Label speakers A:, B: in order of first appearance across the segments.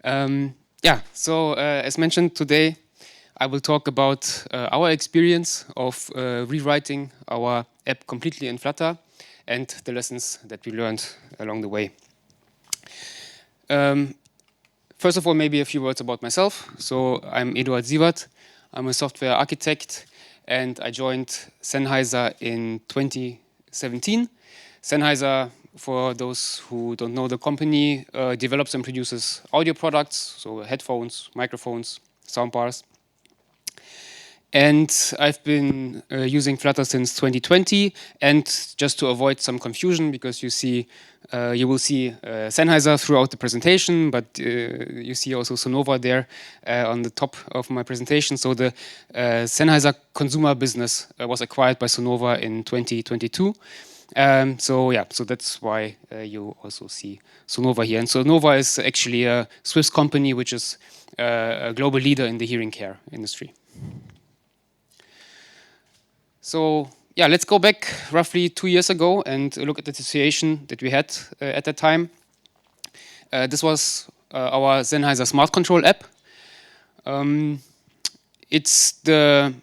A: Yeah, so as mentioned today, I will talk about our experience of rewriting our app completely in Flutter and the lessons that we learned along the way. First of all, maybe a few words about myself. So I'm Eduard Siewert. I'm a software architect, and I joined Sennheiser in 2017. Sennheiser, for those who don't know the company, develops and produces audio products, so headphones, microphones, soundbars. And I've been using Flutter since 2020. And just to avoid some confusion, because you will see Sennheiser throughout the presentation, but you see also Sonova there on the top of my presentation. So the Sennheiser consumer business was acquired by Sonova in 2022. So that's why you also see Sonova here. And Sonova is actually a Swiss company which is a global leader in the hearing care industry. So yeah, let's go back roughly 2 years ago and look at the situation that we had at that time. This was our Sennheiser Smart Control app. It's the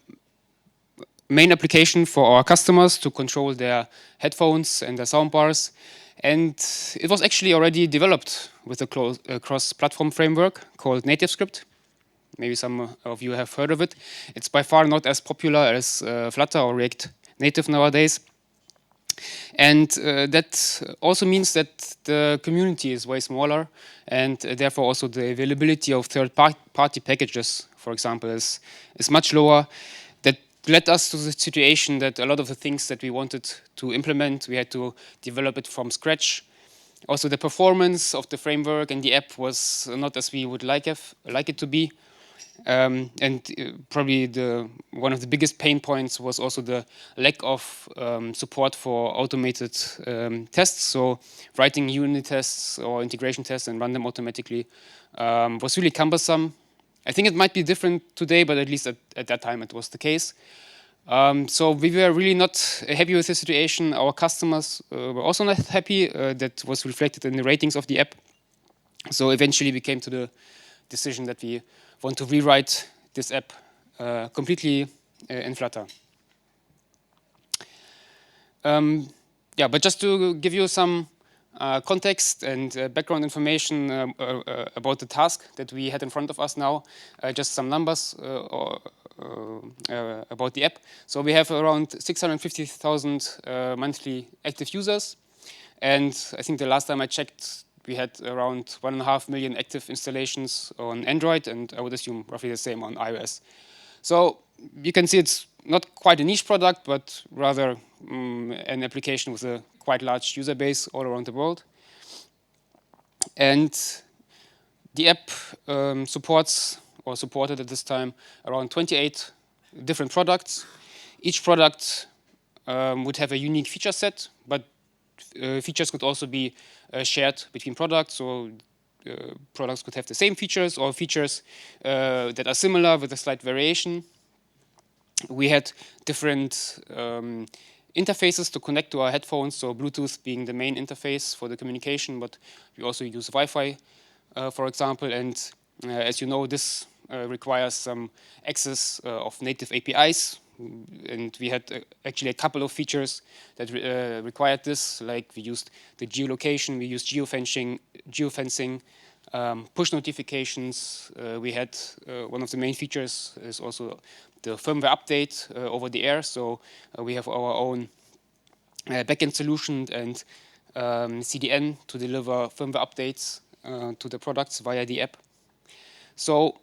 A: main application for our customers to control their headphones and their soundbars. And it was actually already developed with a cross-platform framework called NativeScript. Maybe some of you have heard of it. It's by far not as popular as Flutter or React Native nowadays. And that also means that the community is way smaller, and therefore also the availability of third-party packages, for example, is much lower. That led us to the situation that a lot of the things that we wanted to implement, we had to develop it from scratch. Also, the performance of the framework and the app was not as we would like it to be. Probably one of the biggest pain points was also the lack of support for automated tests. So writing unit tests or integration tests and run them automatically was really cumbersome. I think it might be different today, but at least at that time it was the case. So we were really not happy with the situation. Our customers were also not happy. That was reflected in the ratings of the app. So eventually we came to the decision that we want to rewrite this app completely in Flutter. But just to give you some context and background information about the task that we had in front of us now, just some numbers about the app. So we have around 650,000 monthly active users. And I think the last time I checked, we had around 1.5 million active installations on Android, and I would assume roughly the same on iOS. So you can see it's not quite a niche product, but rather an application with a quite large user base all around the world. And the app supported at this time around 28 different products. Each product would have a unique feature set, but features could also be shared between products, so products could have the same features or features that are similar with a slight variation. We had different interfaces to connect to our headphones, so Bluetooth being the main interface for the communication, but we also use Wi-Fi, for example, and as you know, this requires some access of native APIs. And we had actually a couple of features that required this, like we used the geolocation, we used geofencing, push notifications. We had one of the main features is also the firmware update over the air. So we have our own backend solution and CDN to deliver firmware updates to the products via the app. So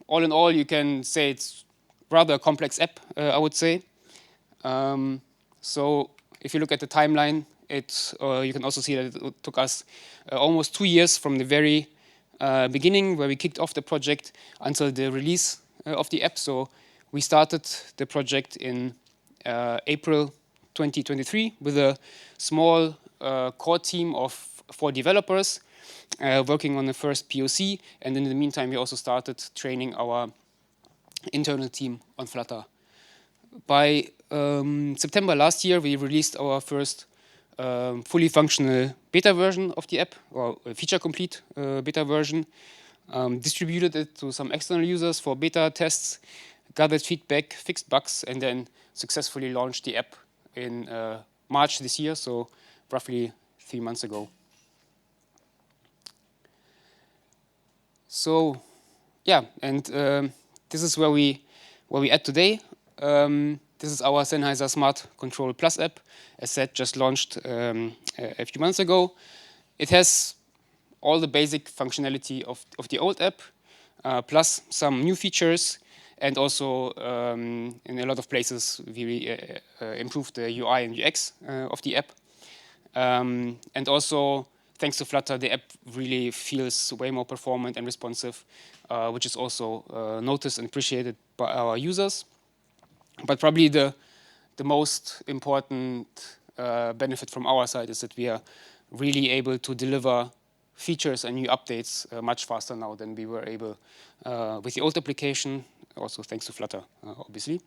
A: all in all, you can say it's rather a complex app, I would say. So if you look at the timeline, you can also see that it took us almost 2 years from the very beginning, where we kicked off the project, until the release of the app. So we started the project in April 2023 with a small core team of 4 developers working on the first POC. And in the meantime, we also started training our internal team on Flutter. By September last year, we released our first fully functional beta version of the app, or a feature-complete beta version. distributed it to some external users for beta tests, gathered feedback, fixed bugs, and then successfully launched the app in March this year, so roughly 3 months ago. So yeah, and this is where we at today. This is our Sennheiser Smart Control Plus app, as said, just launched a few months ago. It has all the basic functionality of the old app, plus some new features, and also in a lot of places we improved the UI and UX of the app. And also, thanks to Flutter, the app really feels way more performant and responsive, which is also noticed and appreciated by our users. But probably the most important benefit from our side is that we are really able to deliver features and new updates much faster now than we were able with the old application, also thanks to Flutter, obviously.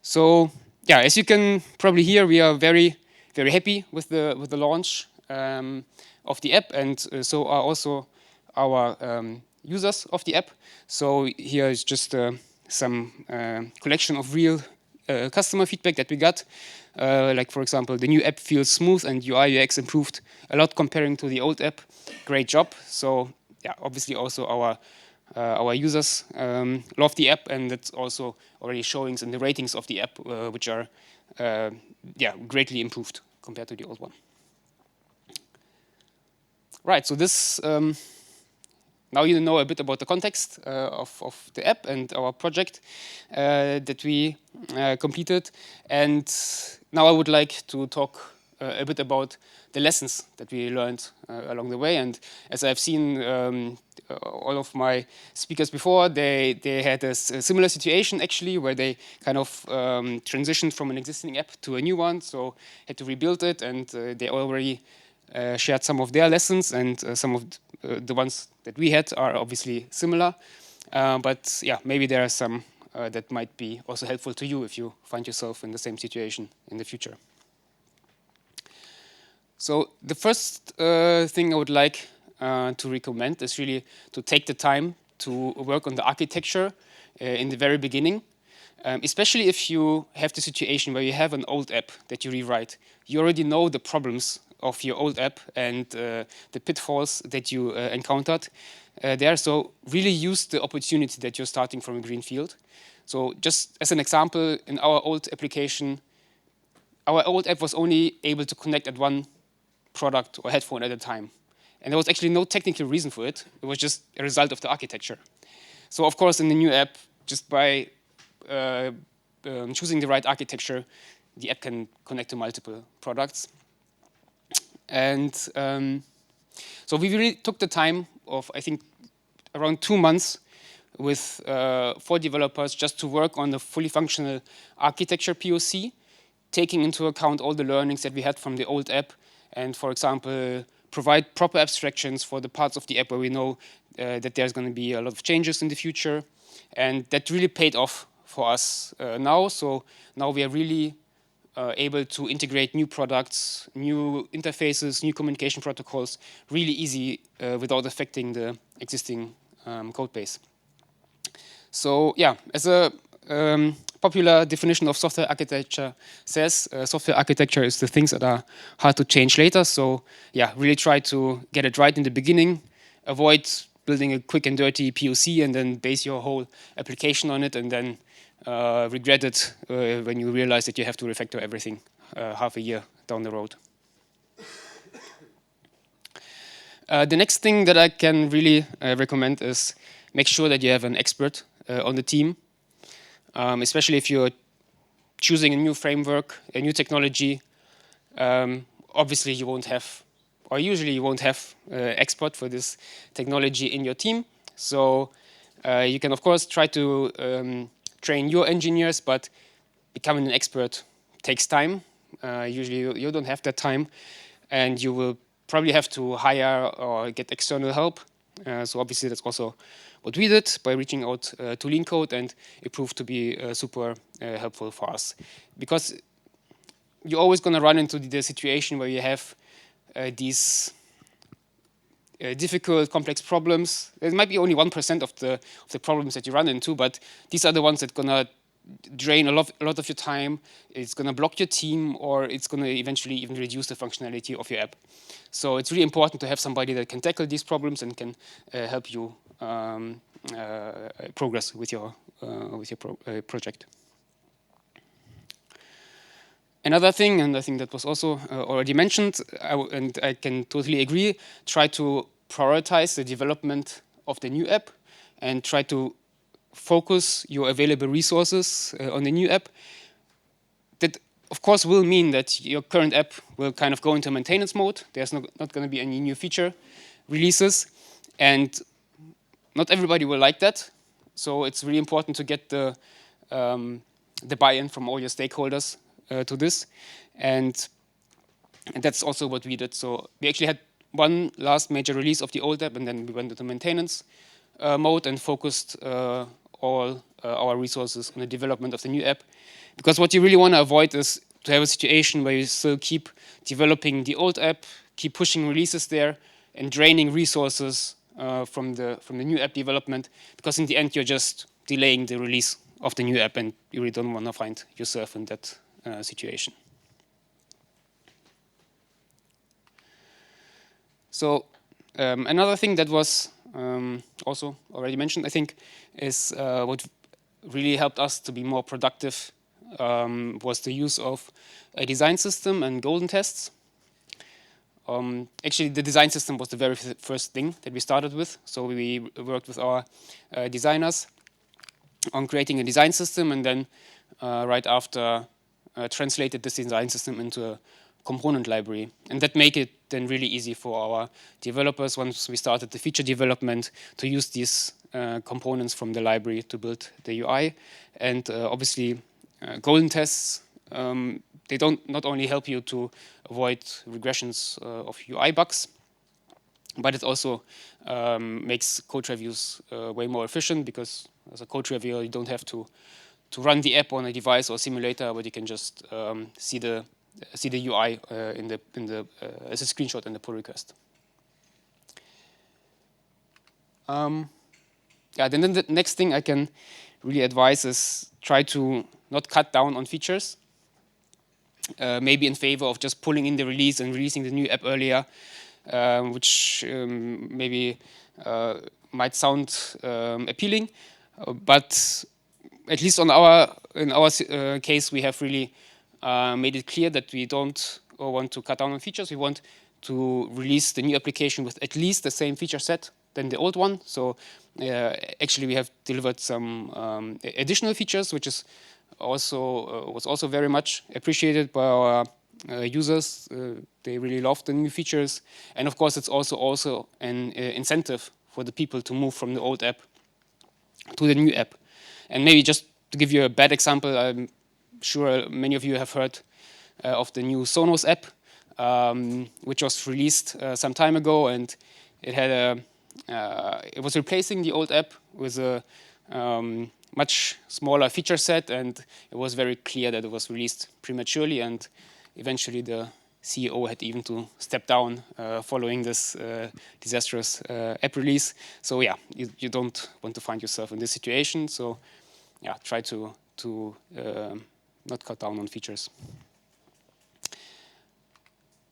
A: So yeah, as you can probably hear, we are very happy with the launch of the app, and so are also our users of the app. So here is just some collection of real customer feedback that we got. Like, for example, the new app feels smooth and UI UX improved a lot comparing to the old app. Great job. So yeah, obviously also our users love the app, and it's also already showing in the ratings of the app, which are greatly improved compared to the old one. Right, so this now you know a bit about the context of the app and our project that we completed. And now I would like to talk a bit about the lessons that we learned along the way. And as I've seen all of my speakers before, they had a similar situation actually, where they kind of transitioned from an existing app to a new one, so had to rebuild it, and they already shared some of their lessons, and some of the ones that we had are obviously similar. But yeah, maybe there are some that might be also helpful to you if you find yourself in the same situation in the future. So the first thing I would like to recommend is really to take the time to work on the architecture in the very beginning, especially if you have the situation where you have an old app that you rewrite. You already know the problems of your old app and the pitfalls that you encountered there. So really use the opportunity that you're starting from a green field. So just as an example, in our old application, our old app was only able to connect at one product or headphone at a time. And there was actually no technical reason for it. It was just a result of the architecture. So of course, in the new app, just by choosing the right architecture, the app can connect to multiple products. And so we really took the time of, I think, around 2 months with 4 developers just to work on the fully functional architecture POC, taking into account all the learnings that we had from the old app, and, for example, provide proper abstractions for the parts of the app where we know that there's going to be a lot of changes in the future. And that really paid off for us now. So now we are really able to integrate new products, new interfaces, new communication protocols really easy without affecting the existing code base. So yeah, as a popular definition of software architecture says, software architecture is the things that are hard to change later. So yeah, really try to get it right in the beginning, avoid building a quick and dirty POC and then base your whole application on it, and then regret it when you realize that you have to refactor everything half a year down the road. The next thing that I can really recommend is make sure that you have an expert on the team, especially if you're choosing a new framework, a new technology. Obviously, you won't have, or usually you won't have, expert for this technology in your team. So you can, of course, try to train your engineers, but becoming an expert takes time. Usually you don't have that time, and you will probably have to hire or get external help. So obviously that's also what we did by reaching out to LeanCode, and it proved to be super helpful for us. Because you're always going to run into the situation where you have these difficult, complex problems. It might be only 1% of the problems that you run into, but these are the ones that are gonna drain a lot of your time. It's gonna block your team, or it's gonna eventually even reduce the functionality of your app. So it's really important to have somebody that can tackle these problems and can help you progress with your project. Another thing, and I think that was also already mentioned, and I can totally agree, try to prioritize the development of the new app and try to focus your available resources on the new app. That, of course, will mean that your current app will kind of go into maintenance mode. There's not going to be any new feature releases, and not everybody will like that. So it's really important to get the buy-in from all your stakeholders to this, and that's also what we did. So we actually had one last major release of the old app, and then we went into maintenance mode and focused all our resources on the development of the new app. Because what you really want to avoid is to have a situation where you still keep developing the old app, keep pushing releases there, and draining resources from the new app development. Because in the end, you're just delaying the release of the new app, and you really don't want to find yourself in that situation. So another thing that was also already mentioned, I think, is what really helped us to be more productive was the use of a design system and golden tests. Actually, the design system was the very first thing that we started with. So we worked with our designers on creating a design system, and then right after translated this design system into a component library. And that made it then really easy for our developers, once we started the feature development, to use these components from the library to build the UI. And obviously, golden tests, they don't not only help you to avoid regressions of UI bugs, but it also makes code reviews way more efficient, because as a code reviewer, you don't have to run the app on a device or simulator, but you can just see the UI as a screenshot in the pull request. Then the next thing I can really advise is try to not cut down on features. Maybe in favor of just pulling in the release and releasing the new app earlier, which maybe might sound appealing, but at least in our case, we have really made it clear that we don't want to cut down on features. We want to release the new application with at least the same feature set than the old one. So actually, we have delivered some additional features, which is was also very much appreciated by our users. They really love the new features, and of course, it's also an incentive for the people to move from the old app to the new app. And maybe just to give you a bad example, I'm sure many of you have heard of the new Sonos app, which was released some time ago, and it had it was replacing the old app with a much smaller feature set, and it was very clear that it was released prematurely, and eventually the CEO had even to step down following this disastrous app release. So yeah, you don't want to find yourself in this situation. So yeah, try to not cut down on features.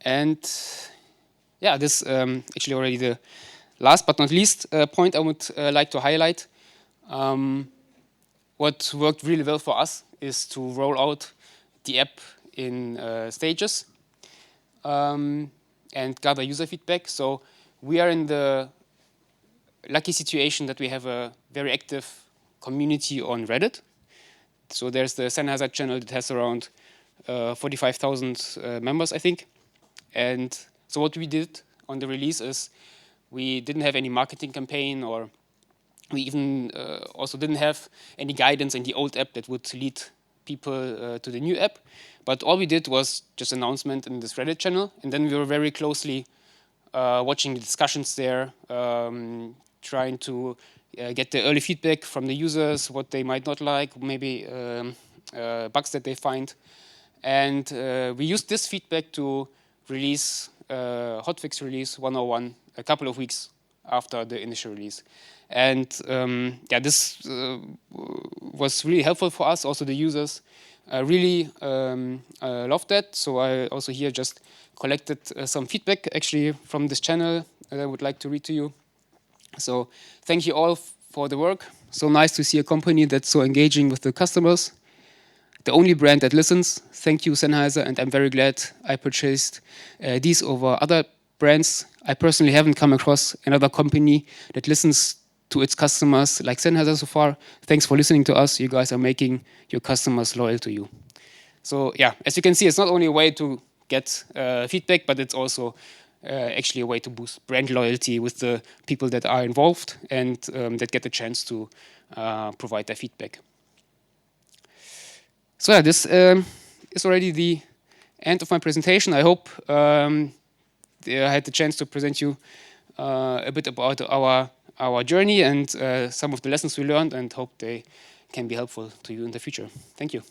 A: And yeah, this actually already the last but not least point I would like to highlight. What worked really well for us is to roll out the app in stages and gather user feedback. So we are in the lucky situation that we have a very active community on Reddit. So there's the Sennheiser channel that has around 45,000 members, I think. And so what we did on the release is we didn't have any marketing campaign, or we even also didn't have any guidance in the old app that would lead people to the new app. But all we did was just announcement in this Reddit channel. And then we were very closely watching the discussions there, trying to get the early feedback from the users, what they might not like, maybe bugs that they find. And we used this feedback to release hotfix release 101 a couple of weeks after the initial release. And yeah, this was really helpful for us. Also, the users really loved that. So I also here just collected some feedback actually from this channel that I would like to read to you. So thank you all for the work. So nice to see a company that's so engaging with the customers. The only brand that listens. Thank you, Sennheiser, and I'm very glad I purchased these over other brands. I personally haven't come across another company that listens to its customers like Sennheiser so far. Thanks for listening to us. You guys are making your customers loyal to you. So yeah, as you can see, it's not only a way to get feedback, but it's also actually a way to boost brand loyalty with the people that are involved and that get the chance to provide their feedback. So yeah, this is already the end of my presentation. I hope I had the chance to present you a bit about our journey and some of the lessons we learned, and hope they can be helpful to you in the future. Thank you.